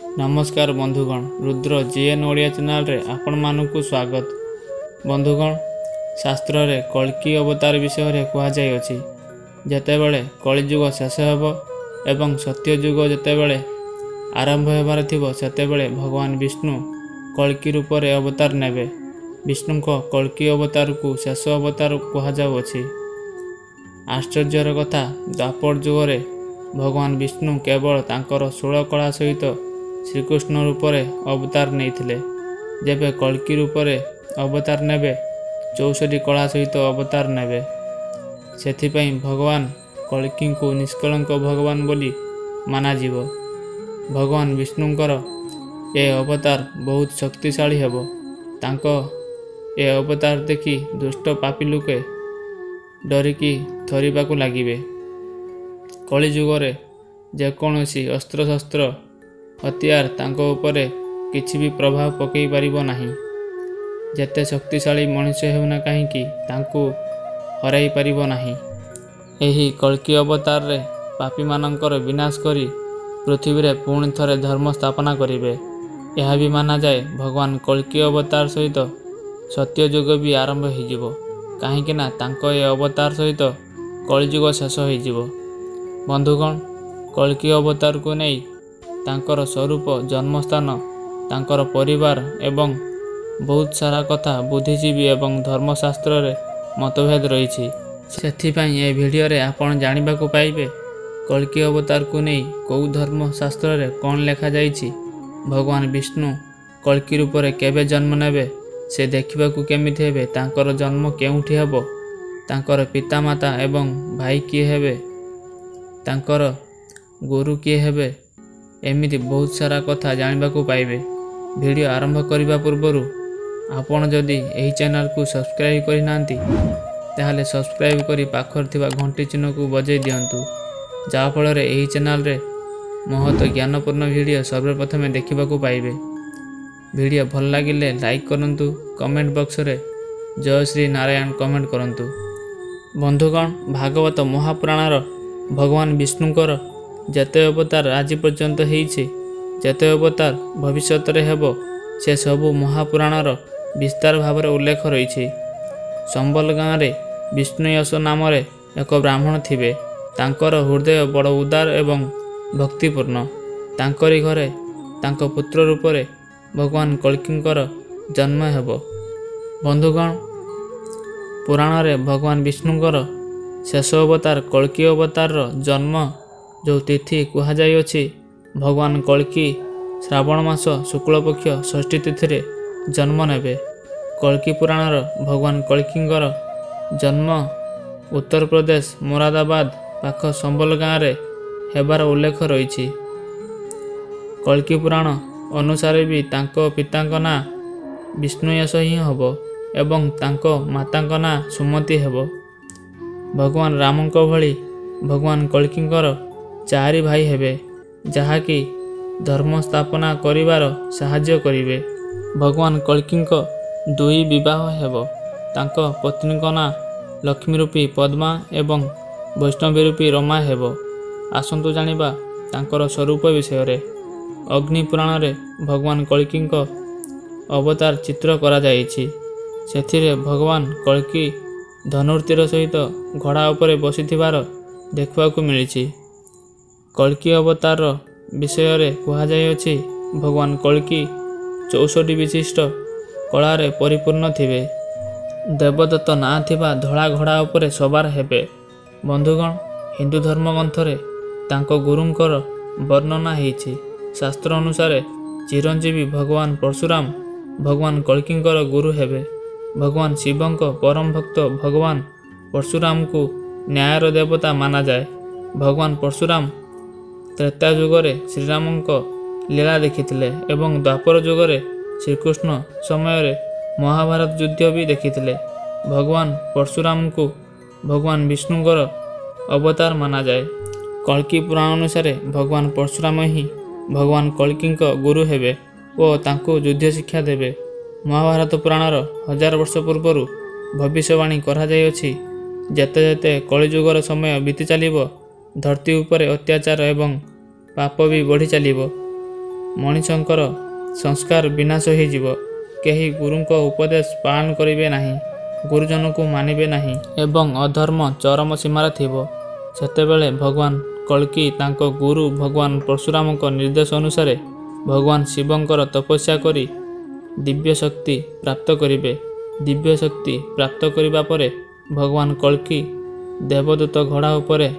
नमस्कार बंधुगण, Rudra GN Odia channel रे आपण मानकु स्वागत। बंधुगण, शास्त्र रे कल्की अवतार विषय रे कहा जाय अछि। जेतेबेले कलिजुग शेष हेबो एवं सत्य जुग जेतेबेले आरंभ हेबार थिबो सेतेबेले भगवान विष्णु कल्की रूप रे अवतार नेबे। विष्णु को कल्की अवतार को शेष अवतार कहा जाउ अछि। आश्चर्यर कथा, द्वापर जुग रे भगवान विष्णु केवल तांकर 16 कला सहित श्रीकृष्ण रूप रे अवतार नहीं। जेबे कल्की रूप रे अवतार नेबे 64 कला सहित अवतार नेबे। सेथिपई भगवान कल्की को निष्कलंक भगवान बोली माना जीव। भगवान विष्णुंकर ए अवतार बहुत शक्तिशाली हेबो। तांको ए अवतार देखि दुष्ट पापी लोके डरिकी थरिबाकू लागिबे। कलिजुग रे जेकोसी अस्त्र शस्त्र हथियार तांको उपरे किछि भी प्रभाव पकई पारिबो नाही। जेते शक्तिशाली मनुष्य हेउना काहींकी तांको हराई पारिबो नाही। एही कल्की अवतार रे पापी मानंकर विनाश करी पृथ्वी रे पुणी थरे धर्म स्थापना करिवे। यह भी माना जाए भगवान कल्की अवतार सहित सत्य जुग भी आरंभ होइजिवो। काहींकी ना तांको ए अवतार सहित कलिजुग शेष होइजिवो। बंधुगण, कल्की अवतार को नहीं तांकर स्वरूप, जन्मस्थान, तांकर परिवार एवं बहुत सारा कथा बुद्धिजीवी एवं धर्मशास्त्र रे मतभेद रही। सेथिपई ए वीडियो रे आपण जानिबाकू पाइबे कल्की अवतार को नहीं कौ धर्मशास्त्र रे कौन लेखा जाइछि। भगवान विष्णु कल्की रूप रे केबे जन्म नेबे, से देखिबाकू केमिति हेबे, तांकर जन्म केउठी हेबो, तांकर पितामाता एवं भाई किए हेबे, तांकर गुरु किए हेबे, एमिति बहुत सारा कथा जानिबाकू पाइबे। वीडियो आरंभ करिबा पूर्वरु आपण जदि एही चैनल को सब्सक्राइब करि नांती ताहले सब्सक्राइब करी पाखर थिबा घंटी चिन्ह को बजाई दियंतु, जा फल रे एही चैनल रे महत ज्ञानपूर्ण वीडियो सर्वप्रथमे देखिबाकू पाइबे। वीडियो भल लागिले लाइक करंतु, कमेंट बॉक्स रे जय श्री नारायण कमेंट करंतु। बंधुगण, भागवत महापुराणर भगवान विष्णुकर जेते अवतार आज पर्यंत होइछि, जेते अवतार भविष्यत रे हेबो, से सबु महापुराणर विस्तार भाव रे उल्लेख रही। संबल गाँव रे विष्णुयश नाम रे एक ब्राह्मण थिबे। तांकर हृदय बड़ उदार एवं भक्तिपूर्ण। तांकरी घरे तांको पुत्र रूप रे भगवान कल्कींकर जन्म हेबो। बंधुगण, पुराण रे भगवान विष्णुंकर शेष अवतार कल्की अवतार जन्म जो तिथि कहा जाय अछि, भगवान कल्की श्रावण मास शुक्लपक्ष षष्ठी तिथि रे जन्म नेबे। कल्की पुराणर भगवान कल्कींकर जन्म उत्तर प्रदेश मोरादाबाद पाख संबल गाँव रे हेबार उल्लेख रही। कल्की पुराण अनुसार भी तांको पितांक ना विष्णुयश ही हबो एवं तांको मातांक ना सुमति हेबो। भगवान रामंक भली भगवान कल्कींकर 4 भाई हेबे, जहाँकि धर्म स्थापना करिवार साहाय्य करिवे। भगवान कल्कींक 2 विवाह हेबो। तांको पत्नीक ना लक्ष्मी रूपी पद्मा एवं वैष्णवी रूपी रमा हेबो। आसंतु जानिबा तांकर स्वरूप विषय रे। अग्नि पुराण रे भगवान कल्कींक अवतार चित्र करा जाइछि। सेथिरे भगवान कल्की धनुर्तीर सहित घोड़ा उपरे बसिथिबार देखबाकू मिलिछि। कल्की अवतार विषय रे कहा जाय अछि, भगवान कल्की 64 विशिष्ट कला रे परिपूर्ण थिबे। देवदत्त ना थिबा धड़ा घोड़ा उपरे सवार हेबे। बंधुगण, हिंदू धर्म ग्रंथरे तांको गुरुंकर वर्णना हेछि। शास्त्र अनुसार चिरंजीवी भगवान परशुराम भगवान कल्कींकर गुरु हेबे। भगवान शिवंक परम भक्त भगवान परशुराम को न्यायर देवता माना जाए। भगवान परशुराम त्रेता युगरे श्रीरामंक लीला देखिथिले एवं द्वापर युगरे श्रीकृष्ण समय रे महाभारत युद्ध भी देखिथिले। भगवान परशुराम को भगवान विष्णुंकर अवतार माना जाए। कल्की पुराण अनुसार भगवान परशुराम ही भगवान कल्कींक गुरु हेबे और तांको युद्ध शिक्षा देबे। महाभारत पुराणर 1000 वर्ष पूर्वरु भविष्यवाणी करा जाय अछि, जेते जेते कलिजुगर समय बीती चलिबो, धरती उपरे अत्याचार एवं पाप भी बढ़ी चलिबो। ମଣିଷଙ୍କର ସଂସ୍କାର ବିନାଶ ହୋଇଯିବ। କେହି ଗୁରୁଙ୍କ ଉପଦେଶ ପାଳନ କରିବେ ନାହିଁ, ଗୁରୁଜନଙ୍କୁ ମାନିବେ ନାହିଁ ଏବଂ ଅଧର୍ମ ଚରମ ସୀମାରେ ଥିବ। ସେତେବେଳେ ଭଗବାନ କଳ୍କି ତାଙ୍କ ଗୁରୁ ଭଗବାନ ପରଶୁରାମଙ୍କ ନିର୍ଦ୍ଦେଶ ଅନୁସାରେ ଭଗବାନ ଶିବଙ୍କର ତପସ୍ୟା କରି ଦିବ୍ୟ ଶକ୍ତି ପ୍ରାପ୍ତ କରିବେ। ଦିବ୍ୟ ଶକ୍ତି ପ୍ରାପ୍ତ କରିବା ପରେ ଭଗବାନ କଳ୍କି ଦେବଦୂତ ଘୋଡ଼ା ଉପରେ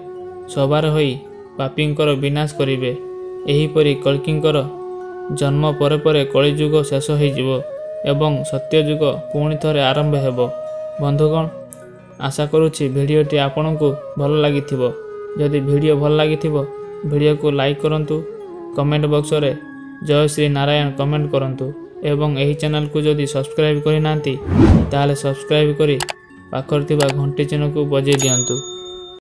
ସବାର ହୋଇ ପାପୀଙ୍କର ବିନାଶ କରିବେ। ଏହିପରି କଳ୍କିଙ୍କର ଜନ୍ମ ପରେ ପରେ କଳିଯୁଗ ଶେଷ ହୋଇଯିବ ଏବଂ ସତ୍ୟଯୁଗ ପୁଣି ଥରେ ଆରମ୍ଭ ହେବ। ବନ୍ଧୁଗଣ, ଆଶା କରୁଛି ଭିଡ଼ିଓଟି ଆପଣଙ୍କୁ ଭଲ ଲାଗିଥିବ। ଯଦି ଭିଡ଼ିଓ ଭଲ ଲାଗିଥିବ ଭିଡ଼ିଓକୁ ଲାଇକ୍ କରନ୍ତୁ, କମେଣ୍ଟ ବକ୍ସରେ ଜୟ ଶ୍ରୀ ନାରାୟଣ କମେଣ୍ଟ କରନ୍ତୁ ଏବଂ ଏହି ଚ୍ୟାନେଲକୁ ଯଦି ସବସ୍କ୍ରାଇବ୍ କରିନାହାନ୍ତି ତାହେଲେ ସବସ୍କ୍ରାଇବ୍ କରି ପାଖରେ ଥିବା ଘଣ୍ଟି ଚିହ୍ନକୁ ବଜାଇ ଦିଅନ୍ତୁ।